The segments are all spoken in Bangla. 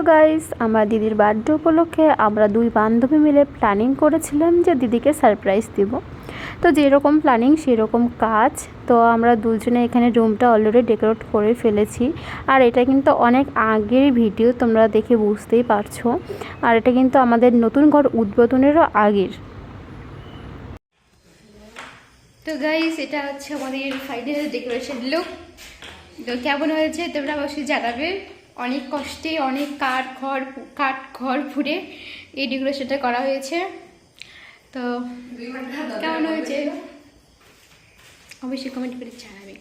গাইস, আমার দিদির বার্থডে উপলক্ষে আমরা দুই বান্ধবী মিলে প্ল্যানিং করেছিলাম যে দিদিকে সারপ্রাইজ দিব। তো যেরকম প্ল্যানিং সেরকম কাজ। তো আমরা দুজনে এখানে রুমটা অলরেডি ডেকোরেট করে ফেলেছি। আর এটা কিন্তু অনেক আগের ভিডিও, তোমরা দেখে বুঝতেই পারছো। আর এটা কিন্তু আমাদের নতুন ঘর উদ্বোধনেরও আগের। তো গাইস, এটা হচ্ছে আমাদের ফাইনাল ডেকোরেশন লুক। তো কেমন হয়েছে তোমরা অবশ্যই জানাবে। অনেক কষ্টে, অনেক কাঠ খড় ফুড়ে এই ডেকোরেশনটা করা হয়েছে। তো কেমন হয়েছে অবশ্যই কমেন্ট করে জানাবে।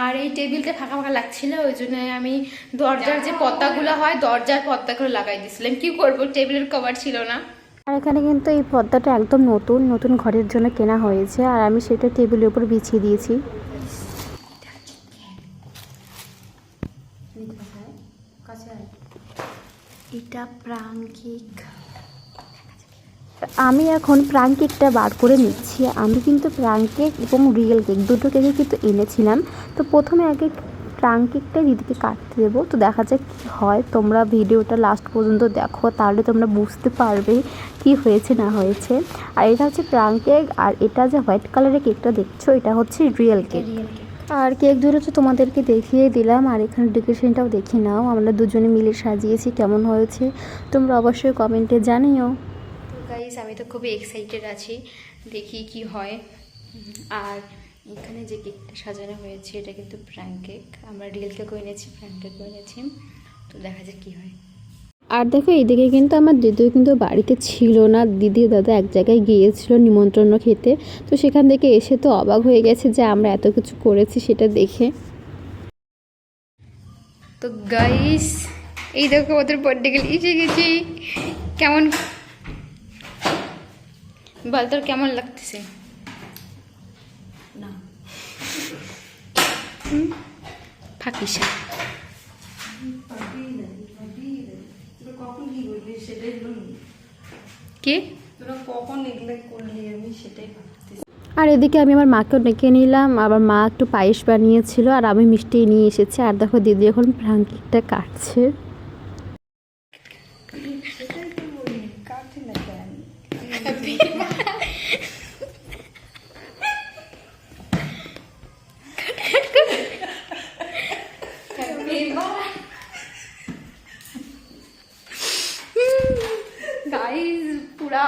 আর এই টেবিলটা ফাঁকা ফাঁকা লাগছিল, ওই জন্য আমি দরজার যে পর্দাগুলো হয় দরজার পর্দাগুলো লাগাই দিয়েছিলাম। কি করবো, টেবিলের কভার ছিল না। আর এখানে কিন্তু এই পর্দাটা একদম নতুন ঘরের জন্য কেনা হয়েছে, আর আমি সেটা টেবিলের উপর বিছিয়ে দিয়েছি। এটা প্রাং কেক। আমি এখন প্রাং কেকটা বার করে নিচ্ছি। আমি কিন্তু প্রাং কেক এবং রিয়েল কেক দুটো কেকই কিন্তু এনেছিলাম। তো প্রথমে আগে প্রাং কেকটা দিদিকে কাটতে দেবো। তো দেখা যাক কী হয়। তোমরা ভিডিওটা লাস্ট পর্যন্ত দেখো, তাহলে তোমরা বুঝতে পারবে কি হয়েছে না হয়েছে। আর এটা হচ্ছে প্রাং কেক, আর এটা যে হোয়াইট কালারের কেকটা দেখছো এটা হচ্ছে রিয়েল কেক। আর কেক দুটো তো তোমাদেরকে দেখিয়ে দিলাম, আর এখানে ডেকোরেশনটাও দেখে নাও। আমরা দুজনে মিলে সাজিয়েছি, কেমন হয়েছে তোমরা অবশ্যই কমেন্টে জানিও। গাইস, আমি তো খুবই এক্সাইটেড আছি, দেখি কি হয়। আর এখানে যে কেকটা সাজানো হয়েছে এটা কিন্তু প্রাং কেক। আমরা রিয়েল কেকও এনেছি, প্রাং কেকও এনেছি। তো দেখা যাক কি হয়। আর দেখো এইদিকে কিন্তু আমার দিদিও কিন্তু বাড়িতে ছিল না। দিদি দাদা এক জায়গায় গিয়েছিল নিমন্ত্রণ খেতে। তো সেখান থেকে এসে তো অবাক হয়ে গেছে যে আমরা এত কিছু করেছি সেটা দেখে। তো গাইস, এই দেখো ওদের বার্থডে গেলে এসে গেছি। কেমন বল, তোর কেমন লাগতেছে? না ফাঁকিসা কে তোরা কখন এগুলো করলি, আমি সেটাই ভাবতেছি। আর এদিকে আমি আমার মাকেও ডেকে নিলাম। আবার মা একটু পায়েস বানিয়েছিল, আর আমি মিষ্টি নিয়ে এসেছি। আর দেখো দিদি এখন প্রাং কেকটা কাটছে। गाइस पूरा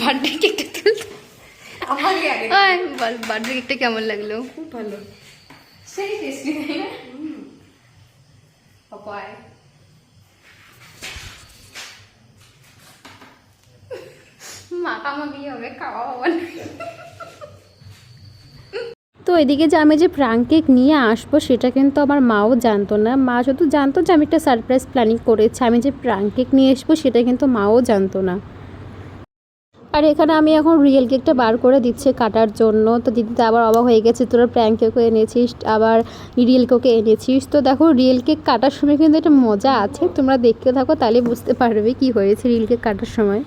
বার্থডে কেকটা তুলতে আমাকে আগে বল, বার্থডে কেকটা কেমন লাগলো? খুব ভালো, সেই টেস্টি, তাই না? পাপাই মাখামাখি হবে, খাওয়া হবে না। তো এদিকে যে আমি যে প্রাং কেক নিয়ে আসবো সেটা কিন্তু আমার মাও জানতো না। মা শুধু জানতো যে আমি একটা সারপ্রাইজ প্ল্যানিং করেছি। আমি যে প্রাং কেক নিয়ে আসবো সেটা কিন্তু মাও জানতো না। আর এখানে আমি এখন রিয়েল কেকটা বার করে দিচ্ছি কাটার জন্য। তো দিদিতে আবার অবাক হয়ে গেছে, তোরা প্র্যাঙ্ক কেকও এনেছিস আবার রিয়েল কেকও এনেছিস। তো দেখো রিয়েল কেক কাটার সময় কিন্তু একটা মজা আছে, তোমরা দেখতে থাকো তাহলে বুঝতে পারবে কি হয়েছে রিয়েল কেক কাটার সময়।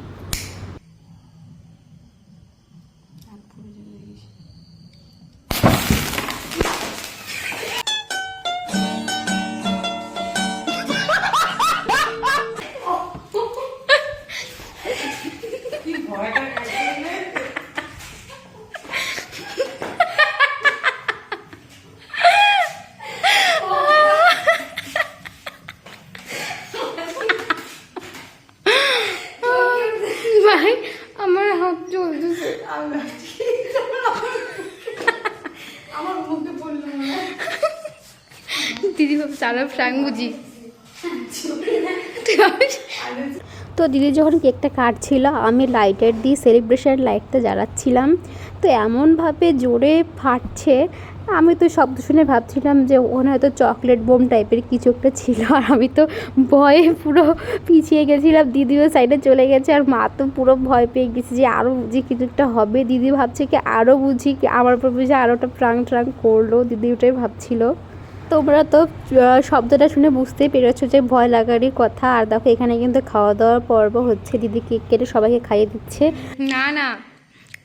ভাই আমার হাত জ্বলতেছে, আমার মুখে পড়লো দিদি ভাব সারা প্রাং বুঝি। তো দিদি যখন কেকটা কাটছিল আমি লাইটার দিয়ে সেলিব্রেশন লাইটটা জ্বালাচ্ছিলাম, তো এমনভাবে জোরে ফাটছে, আমি তো শব্দ শুনে ভাবছিলাম যে ওখানে হয়তো চকলেট বোম টাইপের কিছু একটা ছিল, আর আমি তো ভয়ে পুরো পিছিয়ে গেছিলাম, দিদিও সাইডে চলে গেছে, আর মা তো পুরো ভয় পেয়ে গেছে যে আরও বুঝি কিছু একটা হবে। দিদি ভাবছে কি আরও বুঝি কি আমার উপর বুঝি আরও একটা প্রাঙ্ক করলো, দিদি ওটাই ভাবছিল। তোমরা তো শব্দটা শুনে বুঝতেই পেরেছো যে ভয় লাগারই কথা। আর দেখো এখানে কিন্তু খাওয়া দাওয়ার পর্ব হচ্ছে, দিদি কেক কেটে সবাইকে খাইয়ে দিচ্ছে। না না,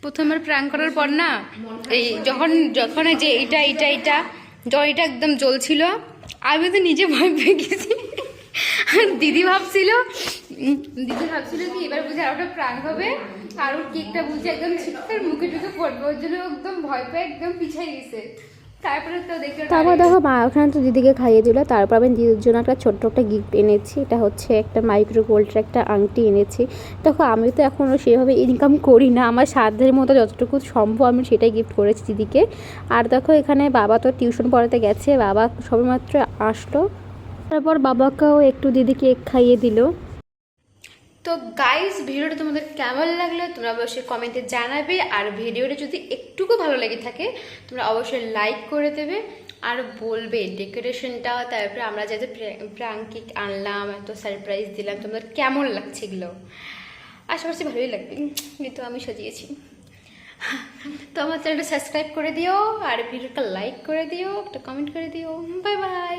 প্রথমবার প্র্যাঙ্ক করার পর না, এই যখন যখন এই যে এটা জয়টা একদম জ্বলছিল, আমি তো নিজে ভয় পেয়ে গেছি। দিদি ভাবছিল কি এবার বুঝে আর ওটা প্র্যাঙ্ক হবে, আর ওর কেকটা বুঝে একদম ছিটকার মুখে টুকে পড়বে, ওর জন্য একদম ভয় পেয়ে একদম পিছিয়ে গেছে। তারপরে তো তারপর দেখো মা ওখানে তো দিদিকে খাইয়ে দিল। তারপর আমি দিদির জন্য একটা ছোট্ট একটা গিফট এনেছি, এটা হচ্ছে একটা মাইক্রো গোল্ডের একটা আংটি এনেছি। দেখো আমি তো এখনও সেভাবে ইনকাম করি না, আমার সাধ্যের মতো যতটুকু সম্ভব আমি সেটাই গিফট করেছি দিদিকে। আর দেখো এখানে বাবা তো টিউশন পড়াতে গেছে, বাবা সবেমাত্র আসলো, তারপর বাবাকেও একটু দিদি কেক খাইয়ে দিল। তো গাইস, ভিডিওটা তোমাদের কেমন লাগলো তোমরা অবশ্যই কমেন্টে জানাবে, আর ভিডিওটা যদি একটুকু ভালো লেগে থাকে তোমরা অবশ্যই লাইক করে দেবে, আর বলবে ডেকোরেশনটা, তারপরে আমরা যাতে প্র্যাঙ্ক কেক আনলাম, এত সারপ্রাইজ দিলাম, তোমাদের কেমন লাগছে এগুলো। আশা করছি ভালোই লাগবে, কিন্তু আমি সাজিয়েছি। তো আমার চ্যানেলটা সাবস্ক্রাইব করে দিও, আর ভিডিওটা লাইক করে দিও, একটা কমেন্ট করে দিও। Bye bye.